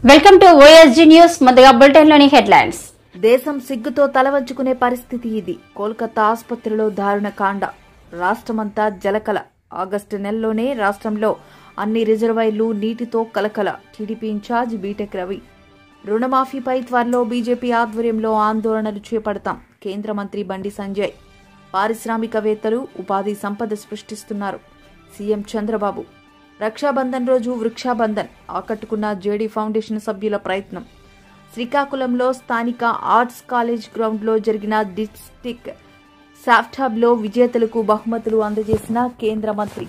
Welcome to OSG news. ముందుగా బులెటిన్లోని headlines. దేశం సిగ్గుతో తలవంచుకునే పరిస్థితి ఇది. కోల్కతా ఆసుపత్రిలో దారుణ కాండ. రాష్ట్రమంతా జలకల. ఆగస్టు నెలలోనే రాష్ట్రంలో అన్ని రిజర్వాయర్లు నీటితో కలకల. TDP incharge BTech Ravi. రుణమాఫీపై త్వరలో బీజేపీ ఆధ్వర్యంలో ఆందోళనలు చేపడతాం. కేంద్ర మంత్రి బండి సంజయ్. పారిశ్రామికవేత్తలు ఉపాధి సంపద సృష్టిస్తున్నారు. సీఎం చంద్రబాబు. రక్షాబంధన్ రోజు వృక్షాబంధన్ ఆకట్టుకున్న జేడీ ఫౌండేషన్ సభ్యుల ప్రయత్నం. శ్రీకాకుళంలో స్థానిక ఆర్ట్స్ కాలేజ్ గ్రౌండ్లో జరిగిన డిస్టిక్ సాఫ్ట్ హబ్లో విజేతలకు బహుమతులు అందజేసిన కేంద్ర మంత్రి.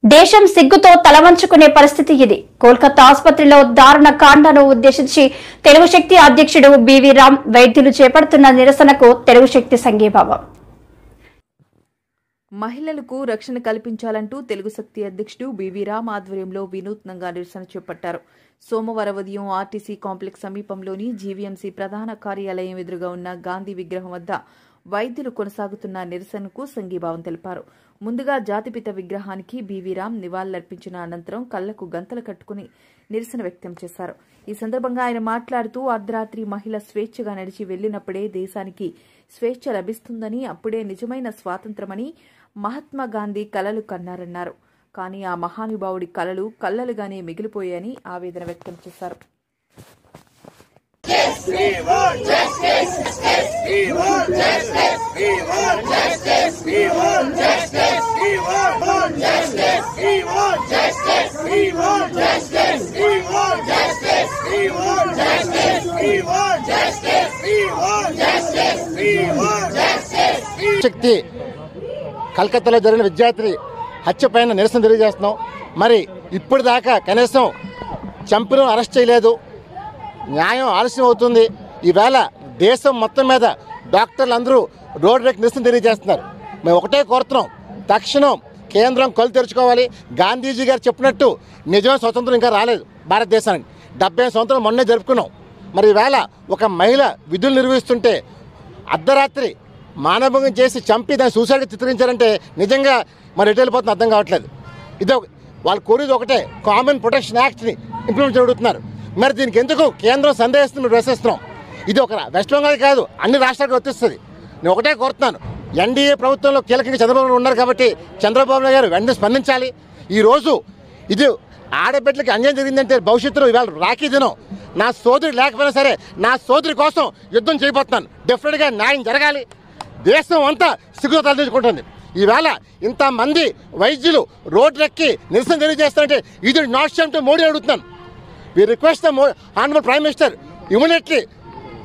దేశం సిగ్గుతో తలవంచుకునే పరిస్థితి ఇది. కోల్కతా ఆసుపత్రిలో దారుణ కాండను ఉద్దేశించి తెలుగు శక్తి అధ్యక్షుడు బివి రామ్ వైద్యులు చేపడుతున్న నిరసనకు తెలుగు శక్తి సంఘీభావం. మహిళలకు రక్షణ కల్పించాలంటూ తెలుగు శక్తి అధ్యక్షుడు బివి రామ్ ఆధ్వర్యంలో వినూత్నంగా నిరసన చేపట్టారు. సోమవారం ఉదయం ఆర్టీసీ కాంప్లెక్స్ సమీపంలోని జీవీఎంసీ ప్రధాన కార్యాలయం ఎదురుగా ఉన్న గాంధీ విగ్రహం వద్ద వైద్యులు కొనసాగుతున్న నిరసనకు సంఘీభావం తెలిపారు. ముందుగా జాతిపిత విగ్రహానికి బివి రామ్ నివాళులర్పించిన అనంతరం కళ్లకు గంతలు కట్టుకుని నిరసన వ్యక్తం చేశారు. ఈ సందర్భంగా ఆయన మాట్లాడుతూ అర్ధరాత్రి మహిళ స్వేచ్ఛగా నడిచి వెళ్లినప్పుడే దేశానికి స్వేచ్ఛ లభిస్తుందని, అప్పుడే నిజమైన స్వాతంత్రమని మహాత్మా గాంధీ కలలు కన్నారన్నారు. కానీ ఆ మహానుభావుడి కలలు కల్లలుగానే మిగిలిపోయాయని ఆవేదన వ్యక్తం చేశారు. శక్తి కలకత్తాలో జరిగిన విద్యార్థి హత్య పైన నిరసన తెలియజేస్తున్నాం. మరి ఇప్పుడు దాకా కనీసం చంపిన అరెస్ట్ చేయలేదు. న్యాయం ఆలస్యం అవుతుంది. ఈవేళ దేశం మొత్తం మీద డాక్టర్లు అందరూ రోడ్డు ఎక్కి నిరసన తెలియజేస్తున్నారు. మేము ఒకటే కోరుతున్నాం, తక్షణం కేంద్రం కళ్ళు తెరుచుకోవాలి. గాంధీజీ గారు చెప్పినట్టు నిజమైన స్వతంత్రం ఇంకా రాలేదు భారతదేశానికి. 70 సంవత్సరాలు మొన్నే జరుపుకున్నాం. మరి ఈవేళ ఒక మహిళ విధులు నిర్వహిస్తుంటే అర్ధరాత్రి మానభంగం చేసి చంపి దాన్ని సూసైడ్గా చిత్రించారంటే నిజంగా మరి ఎటు వెళ్ళిపోతుంది అర్థం కావట్లేదు. ఇదో వాళ్ళు కోరేది ఒకటే, కామన్ ప్రొటెక్షన్ యాక్ట్ని ఇంప్లిమెంట్ జరుగుతున్నారు. మరి దీనికి ఎందుకు కేంద్రం సందేహిస్తుంది ప్రశ్నిస్తున్నాం. ఇది ఒక వెస్ట్ బెంగాల్ కాదు, అన్ని రాష్ట్రాలకు వర్తిస్తుంది. నేను ఒకటే కోరుతున్నాను, ఎన్డీఏ ప్రభుత్వంలో కీలకంగా చంద్రబాబు ఉన్నారు కాబట్టి చంద్రబాబు నాయుడు గారు వెంటనే స్పందించాలి. ఈరోజు ఇది ఆడబిడ్డలకి అన్యాయం జరిగిందంటే భవిష్యత్తులో ఇవాళ రాఖీ దినం. నా సోదరి లేకపోయినా సరే నా సోదరి కోసం యుద్ధం చేయబోతున్నాను. డెఫినెట్గా న్యాయం జరగాలి. దేశం అంతా సిగ్గుతో తలదించుకుంటుంది. ఈవేళ ఇంతమంది వైద్యులు రోడ్లెక్కి నిరసన తెలియజేస్తారంటే ఇది నాట్ షేమ్ టు మోడీ అడుగుతున్నాను. We request the honourable prime minister immediately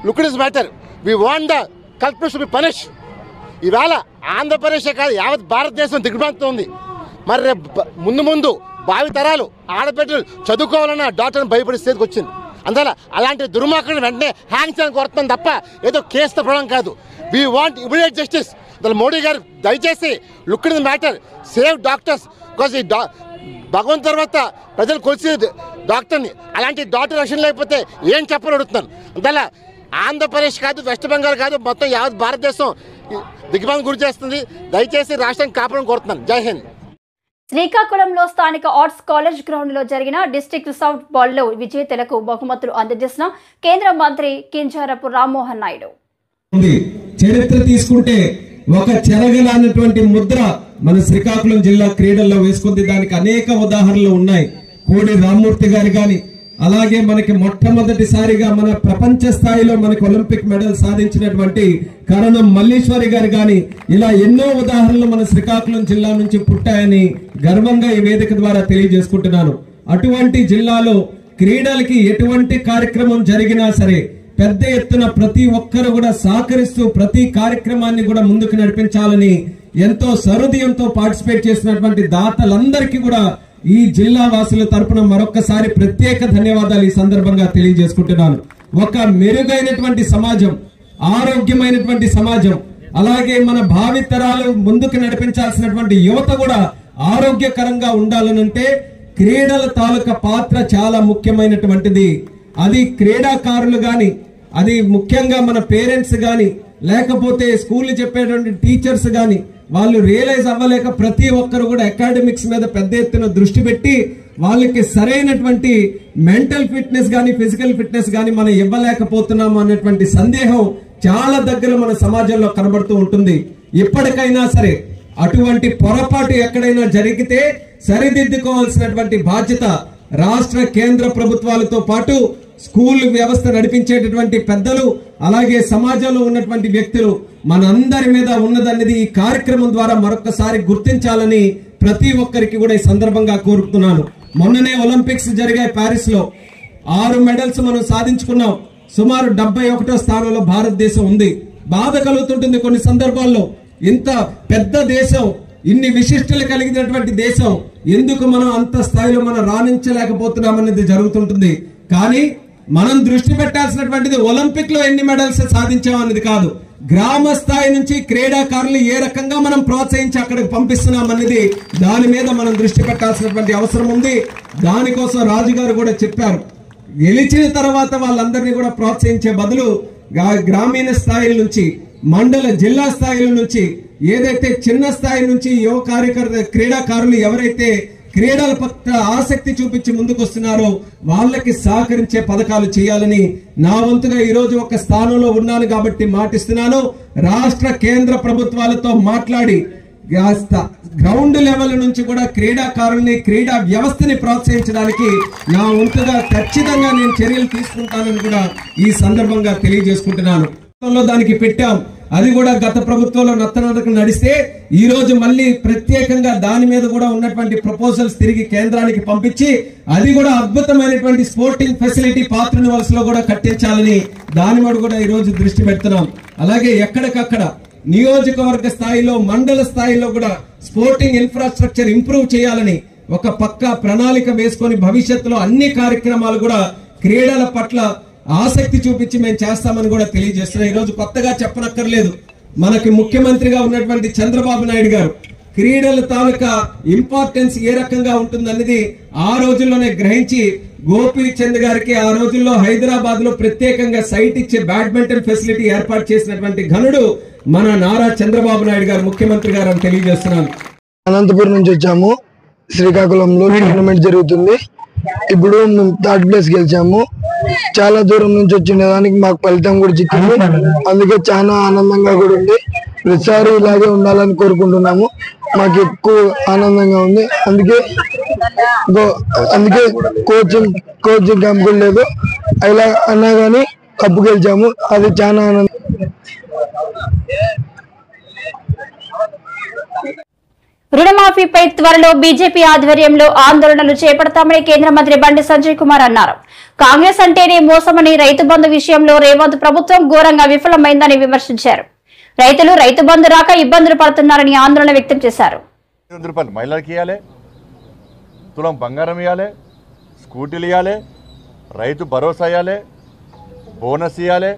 look it this matter. We want the culprits to be punish. ఈవేళ ఆంధ్రప్రదేశే కాదు యావత్ భారతదేశం దిగ్భ్రాంతి ఉంది. మరి రేపు ముందు భావి తరాలు ఆడబిడ్డలు చదువుకోవాలన్న డాక్టర్ని భయపడే స్థితికి వచ్చింది. అందువల్ల అలాంటి దుర్మార్గులను వెంటనే హ్యాంగ్ చేయడానికి కోరుతున్నాం తప్ప ఏదో కేసుతో పడడం కాదు. We want immediate justice. అసలు మోడీ గారు దయచేసి look in the matter, save doctors. Because ఈ భగవంతు తర్వాత ప్రజలు కొలిసి డాక్టర్ని, అలాంటి డాక్టర్ రక్షణ లేకపోతే ఏం చెప్పని అడుగుతున్నాను. అందువల్ల ఆంధ్రప్రదేశ్ కాదు, వెస్ట్ బెంగాల్ కాదు, మొత్తం యావత్ భారతదేశం దిగ్భ్రాంతికి గురి చేస్తుంది. దయచేసి రాష్ట్రాన్ని కాపాడని కోరుతున్నాను. జై హింద్. శ్రీకాకుళంలో స్థానిక ఆర్ట్స్ కాలేజ్ గ్రౌండ్ లో జరిగిన డిస్ట్రిక్ట్ సాఫ్ట్ బాల్ లో విజేతలకు బహుమతులు అందజేసిన కేంద్ర మంత్రి కింజారపు రామ్మోహన్ నాయుడు. చరిత్ర తీసుకుంటే ఒక చెరగలన్నటువంటి ముద్ర మన శ్రీకాకుళం జిల్లా క్రీడల్లో వేసుకుంది. దానికి అనేక ఉదాహరణలు ఉన్నాయి. కోడి రామ్మూర్తి గారు గాని, అలాగే మనకి మొట్టమొదటిసారిగా మన ప్రపంచ స్థాయిలో మనకి ఒలింపిక్ మెడల్ సాధించినటువంటి కరణం మల్లీశ్వరి గారు గాని, ఇలా ఎన్నో ఉదాహరణలు మన శ్రీకాకుళం జిల్లా నుంచి పుట్టాయని గర్వంగా ఈ వేదిక ద్వారా తెలియజేసుకుంటున్నాను. అటువంటి జిల్లాలో క్రీడలకి ఎటువంటి కార్యక్రమం జరిగినా సరే పెద్ద ఎత్తున ప్రతి ఒక్కరు కూడా సహకరిస్తూ ప్రతి కార్యక్రమాన్ని కూడా ముందుకు నడిపించాలని ఎంతో సహృదయంతో పార్టిసిపేట్ చేసినటువంటి దాతలందరికీ కూడా ఈ జిల్లా వాసుల తరపున మరొక్కసారి ప్రత్యేక ధన్యవాదాలు ఈ సందర్భంగా తెలియజేసుకుంటున్నాను. ఒక మెరుగైనటువంటి సమాజం, ఆరోగ్యమైనటువంటి సమాజం, అలాగే మన భావితరాలు ముందుకు నడిపించాల్సినటువంటి యువత కూడా ఆరోగ్యకరంగా ఉండాలనంటే క్రీడల తాలూకా పాత్ర చాలా ముఖ్యమైనటువంటిది. అది క్రీడాకారులు గాని, అది ముఖ్యంగా మన పేరెంట్స్ గాని, లేకపోతే స్కూల్ చెప్పేటువంటి టీచర్స్ గాని వాళ్ళు రియలైజ్ అవ్వలేక ప్రతి ఒక్కరు కూడా అకాడమిక్స్ మీద పెద్ద ఎత్తున దృష్టి పెట్టి వాళ్ళకి సరైనటువంటి మెంటల్ ఫిట్నెస్ గాని ఫిజికల్ ఫిట్నెస్ గాని మనం ఇవ్వలేకపోతున్నాము అన్నటువంటి సందేహం చాలా దగ్గర మన సమాజంలో కనబడుతూ ఉంటుంది. ఇప్పటికైనా సరే అటువంటి పొరపాటు ఎక్కడైనా జరిగితే సరిదిద్దుకోవాల్సినటువంటి బాధ్యత రాష్ట్ర కేంద్ర ప్రభుత్వాలతో పాటు స్కూల్ వ్యవస్థ నడిపించేటటువంటి పెద్దలు అలాగే సమాజంలో ఉన్నటువంటి వ్యక్తులు మనందరి మీద ఉన్నదన్నది ఈ కార్యక్రమం ద్వారా మరొకసారి గుర్తించాలని ప్రతి ఒక్కరికి కూడా ఈ సందర్భంగా కోరుతున్నాను. మొన్ననే ఒలింపిక్స్ జరిగాయి ప్యారిస్ లో 6 మెడల్స్ మనం సాధించుకున్నాం. సుమారు 71వ స్థానంలో భారతదేశం ఉంది. బాధ కలుగుతుంటుంది కొన్ని సందర్భాల్లో. ఇంత పెద్ద దేశం, ఇన్ని విశిష్టలు కలిగినటువంటి దేశం ఎందుకు మనం అంత స్థాయిలో మనం రాణించలేకపోతున్నాం అనేది జరుగుతుంటుంది. కానీ మనం దృష్టి పెట్టాల్సినటువంటిది ఒలింపిక్ లో ఎన్ని మెడల్స్ సాధించాం అనేది కాదు, గ్రామ స్థాయి నుంచి క్రీడాకారులు ఏ రకంగా మనం ప్రోత్సహించి అక్కడికి పంపిస్తున్నాం అనేది దాని మీద మనం దృష్టి పెట్టాల్సినటువంటి అవసరం ఉంది. దానికోసం రాజుగారు కూడా చెప్పారు, గెలిచిన తర్వాత వాళ్ళందరినీ కూడా ప్రోత్సహించే బదులు గ్రామీణ స్థాయిల నుంచి మండల జిల్లా స్థాయిల నుంచి ఏదైతే చిన్న స్థాయి నుంచి యువ క్రీడాకారులు ఎవరైతే క్రీడల పట్ల ఆసక్తి చూపించి ముందుకు వస్తున్నారో వాళ్ళకి సహకరించే పథకాలు చేయాలని నా వంతుగా ఈ రోజు ఒక స్థానంలో ఉన్నాను కాబట్టి మాటిస్తున్నాను. రాష్ట్ర కేంద్ర ప్రభుత్వాలతో మాట్లాడి గ్రౌండ్ లెవెల్ నుంచి కూడా క్రీడాకారుల్ని క్రీడా వ్యవస్థని ప్రోత్సహించడానికి నా వంతుగా ఖచ్చితంగా నేను చర్యలు తీసుకుంటానని కూడా ఈ సందర్భంగా తెలియజేసుకుంటున్నాను. దానికి పెట్టాం, అది కూడా గత ప్రభుత్వంలో నత్తనడక నడిస్తే ఈ రోజు మళ్ళీ ప్రత్యేకంగా దాని మీద కూడా ఉన్నటువంటి ప్రపోజల్స్ తిరిగి కేంద్రానికి పంపించి అది కూడా అద్భుతమైనటువంటి స్పోర్టింగ్ ఫెసిలిటీ పాత్రని వలసలో కూడా కట్టించాలని దాని మీద కూడా ఈ రోజు దృష్టి పెడుతున్నాం. అలాగే ఎక్కడికక్కడ నియోజకవర్గ స్థాయిలో మండల స్థాయిలో కూడా స్పోర్టింగ్ ఇన్ఫ్రాస్ట్రక్చర్ ఇంప్రూవ్ చేయాలని ఒక పక్కా ప్రణాళిక వేసుకొని భవిష్యత్తులో అన్ని కార్యక్రమాలు కూడా క్రీడల పట్ల ఆసక్తి చూపించి మేము చేస్తామని కూడా తెలియజేస్తున్నాం. ఈ రోజు కొత్తగా చెప్పనక్కర్లేదు, మనకి ముఖ్యమంత్రిగా ఉన్నటువంటి చంద్రబాబు నాయుడు గారు క్రీడల తాలూకా ఇంపార్టెన్స్ ఏ రకంగా ఉంటుందనేది ఆ రోజుల్లోనే గ్రహించి గోపీచంద్ గారికి ఆ రోజుల్లో హైదరాబాద్ లో ప్రత్యేకంగా సైట్ ఇచ్చే బ్యాడ్మింటన్ ఫెసిలిటీ ఏర్పాటు చేసినటువంటి ఘనుడు మన నారా చంద్రబాబు నాయుడు గారు ముఖ్యమంత్రి గారు అని తెలియజేస్తున్నాను. అనంతపురం నుంచి వచ్చాము, శ్రీకాకుళంలో టోర్నమెంట్ జరుగుతుంది. ఇప్పుడు మేము 3rd ప్లేస్ గెలిచాము. చాలా దూరం నుంచి వచ్చిన దానికి మాకు ఫలితం కూడా చిక్కింది, అందుకే చాలా ఆనందంగా కూడా ఉంది. ప్రతిసారి ఇలాగే ఉండాలని కోరుకుంటున్నాము, మాకు ఎక్కువ ఆనందంగా ఉంది. అందుకే కోచింగ్ క్యాంప్ కూడా లేదు, ఇలా అన్నా కానీ కప్పు గెలిచాము, అది చాలా ఆనందం. రుణమాఫీపై త్వరలో బీజేపీ ఆధ్వర్యంలో ఆందోళనలు చేపడతామని కేంద్ర మంత్రి బండి సంజయ్ కుమార్ అన్నారు. కాంగ్రెస్ అంటేనే మోసమని రైతు బంధు విషయంలో రేవంత్ ప్రభుత్వం ఘోరంగా విఫలమైందని విమర్శించారు. రైతులు రైతు బంధు రాక ఇబ్బందులు పడుతున్నారని ఆందోళన వ్యక్తం చేశారు. మహిళలకు ఇవ్వాలి, తులం బంగారం ఇవ్వాలి, స్కూటీలు ఇవ్వాలి, రైతు భరోసా ఇవ్వాలి, బోనస్ ఇవ్వాలి,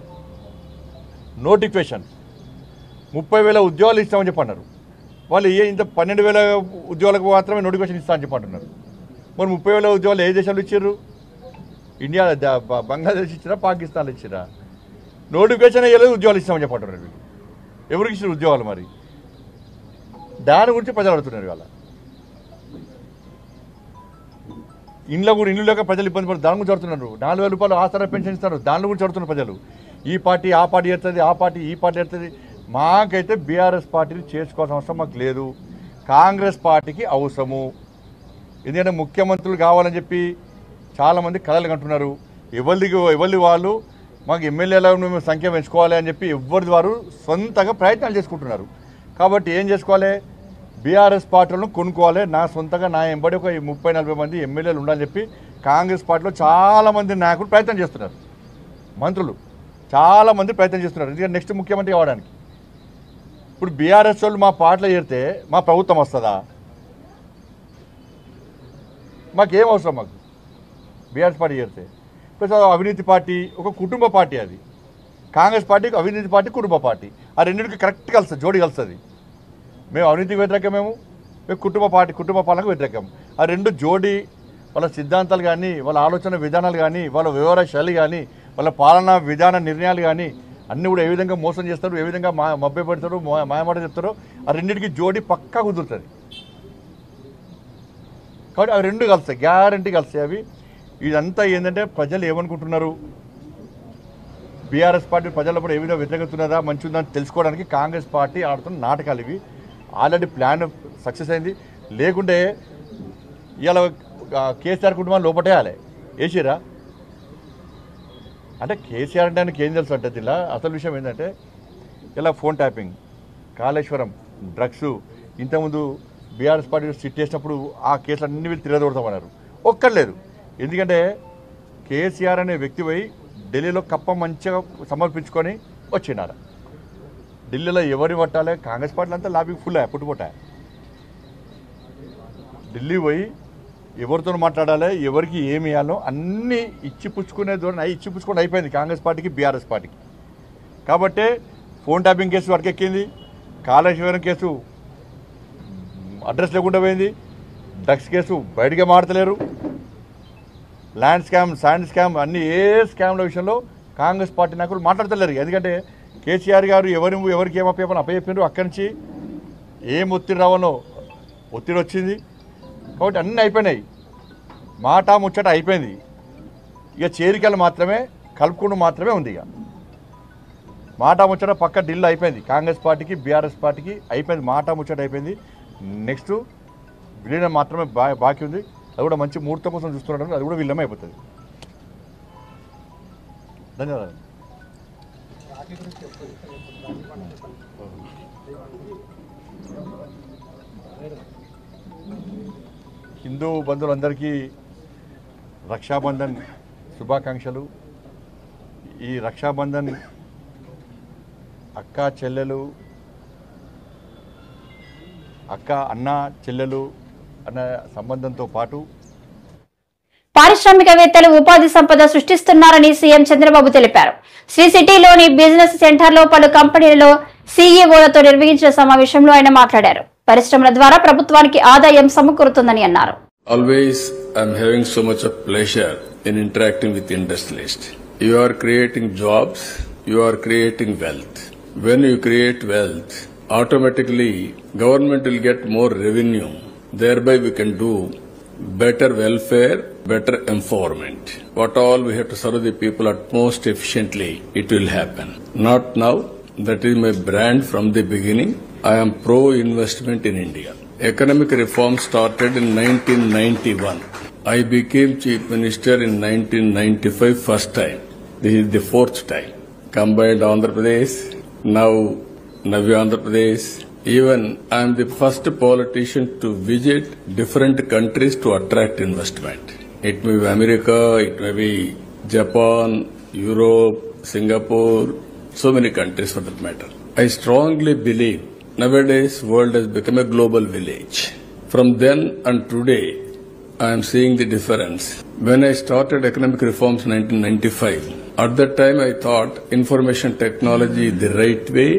నోటిఫికేషన్ 30,000 ఉద్యోగాలు ఇస్తామని చెప్పి అన్నారు. వాళ్ళు ఇంత 12,000 ఉద్యోగాలకు మాత్రమే నోటిఫికేషన్ ఇస్తామని చెప్పి అంటున్నారు. మరి 30,000 ఉద్యోగాలు ఏ దేశంలో ఇచ్చారు? ఇండియా, బంగ్లాదేశ్ ఇచ్చిరా, పాకిస్తాన్లో ఇచ్చిరా? నోటిఫికేషన్ అయ్యలేదు, ఉద్యోగాలు ఇస్తామని చెప్పి అంటున్నారు. వీళ్ళు ఎవరికి ఇచ్చిన ఉద్యోగాలు? మరి దాని గురించి ప్రజలు అడుగుతున్నారు. వాళ్ళ ఇల్లు లేక ప్రజలు ఇబ్బంది పడుతున్నారు, దాని గురించి అడుగుతున్నారు. 4,000 రూపాయలు ఆసరా పెన్షన్ ఇస్తారు, దాని గురించి అడుగుతున్నారు ప్రజలు. ఈ పార్టీ ఆ పార్టీ ఎడుతుంది, ఆ పార్టీ ఈ పార్టీ ఎడుతుంది. మాకైతే బీఆర్ఎస్ పార్టీని చేసుకోవాల్సిన అవసరం మాకు లేదు, కాంగ్రెస్ పార్టీకి అవసరము. ఎందుకంటే ముఖ్యమంత్రులు కావాలని చెప్పి చాలామంది కలలు కంటున్నారు. ఎవరిది వాళ్ళు మాకు ఎమ్మెల్యేల మేము సంఖ్య పెంచుకోవాలి అని చెప్పి ఎవరిది వారు సొంతంగా ప్రయత్నాలు చేసుకుంటున్నారు. కాబట్టి ఏం చేసుకోవాలి? బీఆర్ఎస్ పార్టీలను కొనుక్కోవాలి. నా సొంతంగా నా ఎంబడి ఒక 30-40 మంది ఎమ్మెల్యేలు ఉండాలని చెప్పి కాంగ్రెస్ పార్టీలో చాలామంది నాయకులు ప్రయత్నం చేస్తున్నారు, మంత్రులు చాలామంది ప్రయత్నం చేస్తున్నారు. ఎందుకంటే నెక్స్ట్ ముఖ్యమంత్రి కావడానికి. ఇప్పుడు బీఆర్ఎస్ వాళ్ళు మా పార్టీలో చేరితే మా ప్రభుత్వం వస్తుందా? మాకేం అవసరం? మాకు బీఆర్ఎస్ పార్టీ చేరితే ప్లస్ అవినీతి పార్టీ, ఒక కుటుంబ పార్టీ. అది కాంగ్రెస్ పార్టీకి అవినీతి పార్టీ, కుటుంబ పార్టీ, ఆ రెండింటికి కరెక్ట్ కలుస్తుంది, జోడి కలుస్తుంది. మేము అవినీతికి వ్యతిరేకం, మేము కుటుంబ పాలనకు వ్యతిరేకం. ఆ రెండు జోడి వాళ్ళ సిద్ధాంతాలు కానీ, వాళ్ళ ఆలోచన విధానాలు కానీ, వాళ్ళ వ్యవహార శైలి కానీ, వాళ్ళ పాలనా విధాన నిర్ణయాలు కానీ అన్నీ కూడా ఏ విధంగా మోసం చేస్తారు, ఏ విధంగా మభ్య పెడతారు, మాయమాట చెప్తారో ఆ రెండింటికి జోడి పక్కా కుదురుతుంది. కాబట్టి అవి రెండు కలుస్తాయి, గ్యారంటీ కలుస్తాయి అవి. ఇదంతా ఏంటంటే ప్రజలు ఏమనుకుంటున్నారు, బీఆర్ఎస్ పార్టీ ప్రజల్లో ఏ విధంగా వ్యతిరేకత ఉన్నదా మంచి ఉందని తెలుసుకోవడానికి కాంగ్రెస్ పార్టీ ఆడుతున్న నాటకాలు ఇవి. ఆల్రెడీ ప్లాన్ సక్సెస్ అయింది. లేకుంటే ఇలా కేసీఆర్ కుటుంబాన్ని లోపటేయాలి, వేసిరా అంటే కేసీఆర్ అంటే ఆయనకి ఏం తెలుసు అంటే ఇలా అసలు విషయం ఏంటంటే ఇలా ఫోన్ ట్యాపింగ్, కాళేశ్వరం, డ్రగ్స్, ఇంతకుముందు బీఆర్ఎస్ పార్టీ సిట్ చేసినప్పుడు ఆ కేసులు అన్ని వీళ్ళు తిరగదోడతామన్నారు. ఒక్కర్లేదు. ఎందుకంటే కేసీఆర్ అనే వ్యక్తి పోయి ఢిల్లీలో కప్ప మంచిగా సమర్పించుకొని వచ్చినారు. ఢిల్లీలో ఎవరిని పట్టాలి, కాంగ్రెస్ పార్టీలు అంతా లాబీకి ఫుల్ పుట్టుపోటాయి. ఢిల్లీ పోయి ఎవరితో మాట్లాడాలి, ఎవరికి ఏమి ఇవ్వాలో అన్నీ ఇచ్చి పుచ్చుకునే ధోరణి ఇచ్చి పుచ్చుకొని అయిపోయింది కాంగ్రెస్ పార్టీకి, బీఆర్ఎస్ పార్టీకి. కాబట్టే ఫోన్ ట్యాపింగ్ కేసు వరకెక్కింది, కాళేశ్వరం కేసు అడ్రస్ లేకుండా పోయింది, డ్రగ్స్ కేసు బయటగా మాడతలేరు, ల్యాండ్ స్కామ్, శాండ్ స్కామ్, అన్ని ఏ స్కామ్ల విషయంలో కాంగ్రెస్ పార్టీ నాయకులు మాట్లాడతలేరు. ఎందుకంటే కేసీఆర్ గారు ఎవరికి ఏం అప్పచెప్పారు, అక్కడి నుంచి ఏం ఒత్తిడి రావాలో ఒత్తిడి వచ్చింది. కాబట్టి అన్నీ అయిపోయినాయి, మాట ముచ్చట అయిపోయింది. ఇక చేరికలు మాత్రమే, కలుపుకుంటూ మాత్రమే ఉంది. ఇక మాట ముచ్చట పక్క ఢిల్లీ అయిపోయింది, కాంగ్రెస్ పార్టీకి బీఆర్ఎస్ పార్టీకి అయిపోయింది, మాట ముచ్చట అయిపోయింది. నెక్స్ట్ విలీనం మాత్రమే బాకీ ఉంది. అది కూడా మంచి ముహూర్తం కోసం చూస్తున్నాడు, అది కూడా విలీనం అయిపోతుంది. ధన్యవాదాలు. హిందూ బంధువులందరికీ రక్షాబంధన్ శుభాకాంక్షలు. ఈ రక్షాబంధన్ అక్క చెల్లెలు, అక్క అన్న చెల్లెలు అన్న సంబంధంతో పాటు పారిశ్రామికవేత్తలు ఉపాధి సంపద సృష్టిస్తున్నారని సీఎం చంద్రబాబు తెలిపారు. శ్రీ సిటీలోని బిజినెస్ సెంటర్లో పలు కంపెనీలలో సీఈఓలతో నిర్వహించిన సమావేశంలో ఆయన మాట్లాడారు. పరిశ్రమల ద్వారా ప్రభుత్వానికి ఆదాయం సమకూరుతుందని అన్నారు. Always I'm having so much of pleasure in interacting with industrialists. You are creating jobs, you are creating wealth. When you create wealth, automatically government will get more revenue. Thereby we can do better welfare, better empowerment. What all we have to serve the people at most efficiently, it will happen. Not now. That is my brand from the beginning. I am pro-investment in India. Economic reform started in 1991. I became Chief Minister in 1995 first time. This is the fourth time. Combined Andhra Pradesh, now Navya Andhra Pradesh. Even I am the first politician to visit different countries to attract investment. It may be America, it may be Japan, Europe, Singapore, so many countries for that matter. I strongly believe nowadays world has become a global village. From then and today, I am seeing the difference. When I started economic reforms in 1995, at that time I thought information technology is the right way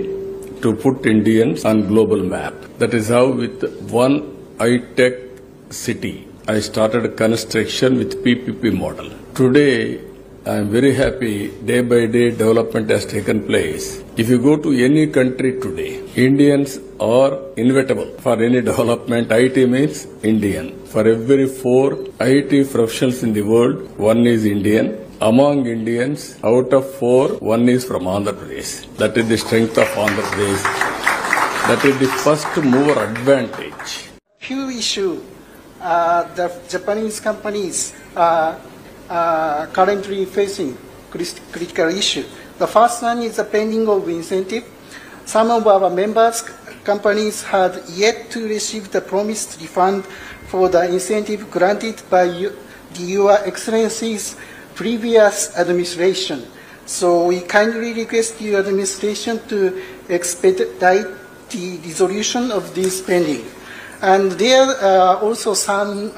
to put Indians on global map. That is how with one high-tech city, I started construction with PPP model. Today, I am very happy, day by day development has taken place. If you go to any country today, Indians are inevitable for any development. IT means Indian. For every 4 IT professionals in the world, one is Indian. Among Indians, out of 4, one is from Andhra Pradesh. That is the strength of Andhra Pradesh. That is the first mover advantage. Few issue the Japanese companies currently facing critical issue. The first one is the pending of incentive. Some of our members companies had yet to receive the promised refund for the incentive granted by Your Excellency's previous administration. So we kindly request your administration to expedite the resolution of this pending. And there are also some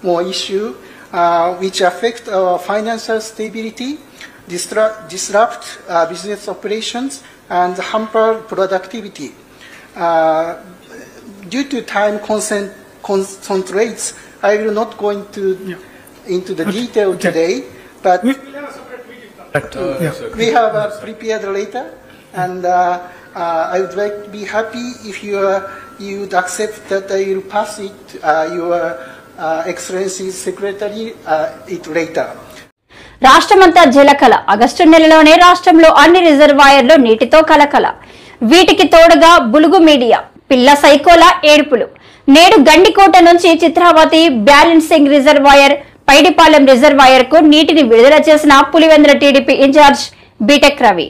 more issue which affect our financial stability, disrupt business operations, and hamper productivity. Due to time constraints, I will not go into the detail today, but we have prepared later, and I would like to be happy if you would accept that I will pass it your Excellency Secretary it later. రాష్ట్రమంతా జలకళ. August నెలలోనే రాష్ట్రంలో అన్ని రిజర్వాయర్లు నీటితో కలకల. వీటికి తోడుగా బులుగు media, పిల్ల సైకోల ఏడుపులు. నేడు గండికోట నుంచి Chitravati balancing reservoir, Paidipalem reservoir కు నీటిని విడుదల చేసిన Pulivendula TDP incharge BTech Ravi.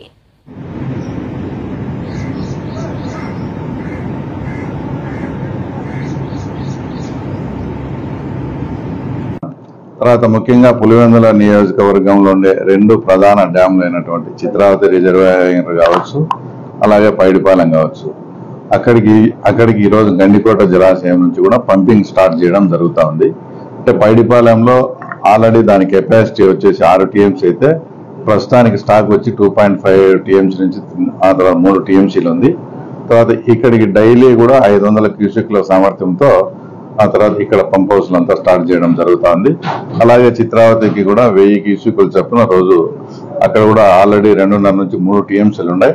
తర్వాత ముఖ్యంగా పులివెందుల నియోజకవర్గంలో ఉండే 2 ప్రధాన డ్యామ్లు అయినటువంటి చిత్రావతి రిజర్వాయర్ కావచ్చు, అలాగే పైడిపాలెం కావచ్చు, అక్కడికి ఈరోజు గండికోట జలాశయం నుంచి కూడా పంపింగ్ స్టార్ట్ చేయడం జరుగుతూ ఉంది. అంటే పైడిపాలెంలో ఆల్రెడీ దాని కెపాసిటీ వచ్చేసి 6 టీఎంసీ అయితే ప్రస్తుతానికి స్టాక్ వచ్చి 2.5 టీఎంసీ నుంచి ఆ తర్వాత 3 టీఎంసీలు ఉంది. తర్వాత ఇక్కడికి డైలీ కూడా 500 క్యూసెక్ల సామర్థ్యంతో ఆ తర్వాత ఇక్కడ పంప్ హౌస్లు అంతా స్టార్ట్ చేయడం జరుగుతుంది. అలాగే చిత్రావతికి కూడా 1000 క్యూసెక్లు చొప్పున రోజు అక్కడ కూడా ఆల్రెడీ 2.5 నుంచి 3 టీఎంసీలు ఉన్నాయి.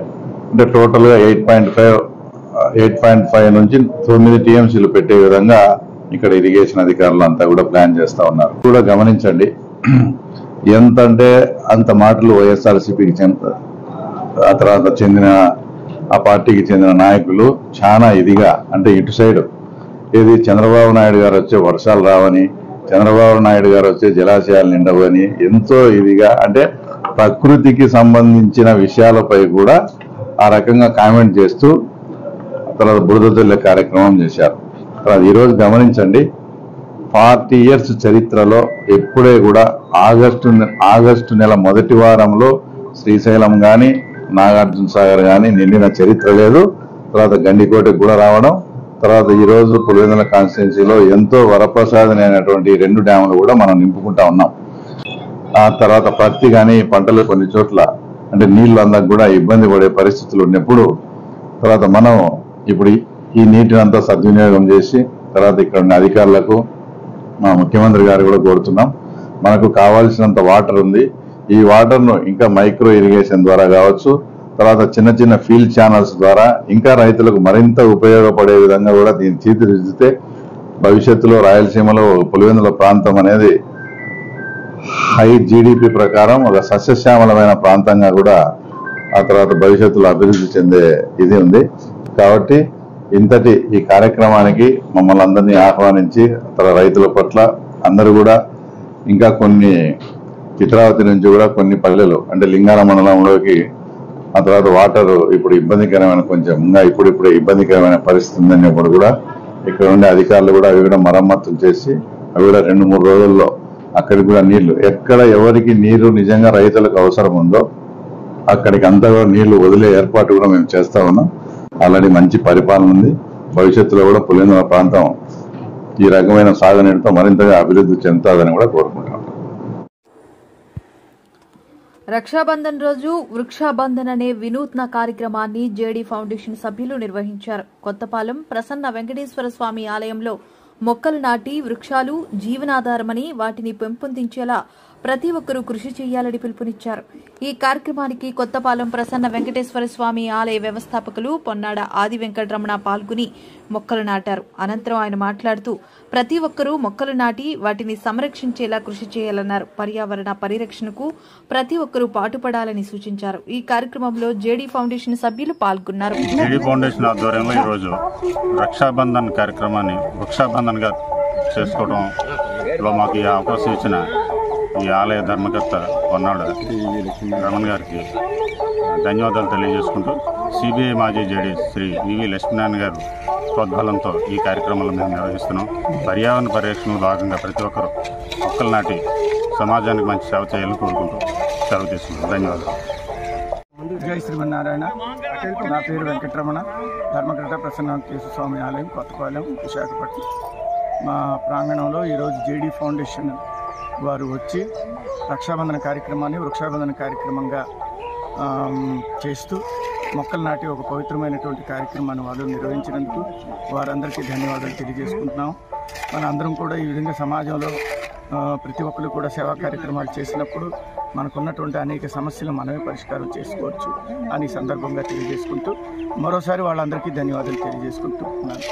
అంటే టోటల్ గా 8.5 నుంచి 9 టీఎంసీలు పెట్టే విధంగా ఇక్కడ ఇరిగేషన్ అధికారులు అంతా కూడా ప్లాన్ చేస్తా ఉన్నారు. కూడా గమనించండి, ఎంతంటే అంత మాటలు వైఎస్ఆర్సీపీకి ఆ తర్వాత చెందిన ఆ పార్టీకి చెందిన నాయకులు చాలా ఇదిగా, అంటే ఇటు సైడ్ ఏది చంద్రబాబు నాయుడు గారు వచ్చే వర్షాలు రావని, చంద్రబాబు నాయుడు గారు వచ్చే జలాశయాలు నిండవని ఎంతో ఇదిగా, అంటే ప్రకృతికి సంబంధించిన విషయాలపై కూడా ఆ రకంగా కామెంట్ చేస్తూ తర్వాత బురద జల్లే కార్యక్రమం చేశారు. తర్వాత ఈరోజు గమనించండి, 40 years చరిత్రలో ఎప్పుడే కూడా ఆగస్టు నెల మొదటి వారంలో శ్రీశైలం కానీ నాగార్జున సాగర్ కానీ నిండిన చరిత్ర లేదు. తర్వాత గండికోటకు కూడా రావడం, తర్వాత ఈరోజు పులివెందుల కాన్స్టిట్యున్సీలో ఎంతో వరప్రసాదం అయినటువంటి 2 డ్యాములు కూడా మనం నింపుకుంటా ఉన్నాం. ఆ తర్వాత పత్తి కానీ పంటలు కొన్ని చోట్ల అంటే నీళ్లు అందరికి కూడా ఇబ్బంది పడే పరిస్థితులు ఉన్నప్పుడు తర్వాత మనం ఇప్పుడు ఈ నీటిని అంతా సద్వినియోగం చేసి తర్వాత ఇక్కడ ఉన్న అధికారులకు మా ముఖ్యమంత్రి గారు కూడా కోరుతున్నాం, మనకు కావాల్సినంత వాటర్ ఉంది, ఈ వాటర్ను ఇంకా మైక్రో ఇరిగేషన్ ద్వారా కావచ్చు, తర్వాత చిన్న చిన్న ఫీల్డ్ ఛానల్స్ ద్వారా ఇంకా రైతులకు మరింత ఉపయోగపడే విధంగా కూడా దీన్ని తీర్చిదిద్దితే భవిష్యత్తులో రాయలసీమలో పులివెందుల ప్రాంతం అనేది హై జీడిపి ప్రకారం ఒక సస్యశ్యామలమైన ప్రాంతంగా కూడా ఆ తర్వాత భవిష్యత్తులో అభివృద్ధి చెందే ఇది ఉంది. కాబట్టి ఇంతటి ఈ కార్యక్రమానికి మమ్మల్ని అందరినీ ఆహ్వానించి రైతుల పట్ల అందరూ కూడా ఇంకా కొన్ని చిత్రావతి నుంచి కూడా కొన్ని పల్లెలు అంటే లింగాల మండలంలోకి ఆ తర్వాత వాటర్ ఇప్పుడు ఇబ్బందికరమైన కొంచెం ఇంకా ఇప్పుడిప్పుడే ఇబ్బందికరమైన పరిస్థితి ఉందన్నప్పుడు కూడా ఇక్కడ ఉండే అధికారులు కూడా అవి కూడా మరమ్మతులు చేసి అవి కూడా 2-3 రోజుల్లో అక్కడికి కూడా నీళ్లు ఎక్కడ ఎవరికి నీరు నిజంగా రైతులకు అవసరం ఉందో అక్కడికి అంతా కూడా నీళ్లు వదిలే ఏర్పాటు కూడా మేము చేస్తా ఉన్నాం. ఆల్రెడీ మంచి పరిపాలన ఉంది. భవిష్యత్తులో కూడా పులివెందుల ప్రాంతం ఈ రకమైన సాగునీటితో మరింతగా అభివృద్ధి చెందుతుందని కూడా కోరుకుంటాం. రక్షాబంధన్ రోజు వృక్షాబంధన్ అనే వినూత్న కార్యక్రమాన్ని జేడీ ఫౌండేషన్ సభ్యులు నిర్వహించారు. కొత్తపాలెం ప్రసన్న వెంకటేశ్వర స్వామి ఆలయంలో మొక్కలు నాటి వృక్షాలు జీవనాధారమని వాటిని పెంపొందించేలా ప్రతి ఒక్కరూ కృషి చేయాలని పిలుపునిచ్చారు. ఈ కార్యక్రమానికి కొత్తపాలెం ప్రసన్న వెంకటేశ్వర స్వామి ఆలయ వ్యవస్థాపకులు పొన్నాడ ఆది వెంకటరమణ పాల్గొని మొక్కలు నాటారు. అనంతరం ఆయన మాట్లాడుతూ ప్రతి ఒక్కరూ మొక్కలు నాటి వాటిని సంరక్షించేలా కృషి చేయాలన్నారు. పర్యావరణ పరిరక్షణకు ప్రతి ఒక్కరూ పాటుపడాలని సూచించారు. ఈ కార్యక్రమంలో జేడీ ఫౌండేషన్ సభ్యులు పాల్గొన్నారు. జేడీ ఫౌండేషన్ ఆధ్వర్యంలో ఈరోజు రక్షాబంధన్ కార్యక్రమాన్ని వృక్షాబంధన్ గా చేసుకోవడంలో మాకు ఈ అవకాశం ఇచ్చిన ఈ ఆలయ ధర్మకర్త పొన్నాడ రమణ గారికి ధన్యవాదాలు తెలియజేసుకుంటూ సిబిఐ మాజీ జేడీ శ్రీ వివి లక్ష్మీనారాయణ గారు ప్రోద్బలంతో ఈ కార్యక్రమాలను మేము నిర్వహిస్తున్నాం. పర్యావరణ పరిరక్షణలో భాగంగా ప్రతి ఒక్కరూ మొక్కలు నాటి సమాజానికి మంచి సేవ చేయాలని కోరుకుంటూ సెలవు తీసుకుంటాం. ధన్యవాదాలు. జై శ్రీమన్నారాయణ. నా పేరు వెంకటరమణ, ధర్మకర్త ప్రసన్న వెంకటేశ్వర స్వామి ఆలయం, కొత్తపాలెం, విశాఖపట్నం. మా ప్రాంగణంలో ఈరోజు జేడీ ఫౌండేషన్ వారు వచ్చి రక్షాబంధన కార్యక్రమాన్ని వృక్షాబంధన కార్యక్రమంగా చేస్తూ మొక్కలు నాటి ఒక పవిత్రమైనటువంటి కార్యక్రమాన్ని వాళ్ళు నిర్వహించినందుకు వారందరికీ ధన్యవాదాలు తెలియజేసుకుంటున్నాం. మన అందరం కూడా ఈ విధంగా సమాజంలో ప్రతి ఒక్కరు కూడా సేవా కార్యక్రమాలు చేసినప్పుడు మనకున్నటువంటి అనేక సమస్యలు మనమే పరిష్కారం చేసుకోవచ్చు అని సందర్భంగా తెలియజేసుకుంటూ మరోసారి వాళ్ళందరికీ ధన్యవాదాలు తెలియజేసుకుంటున్నాను.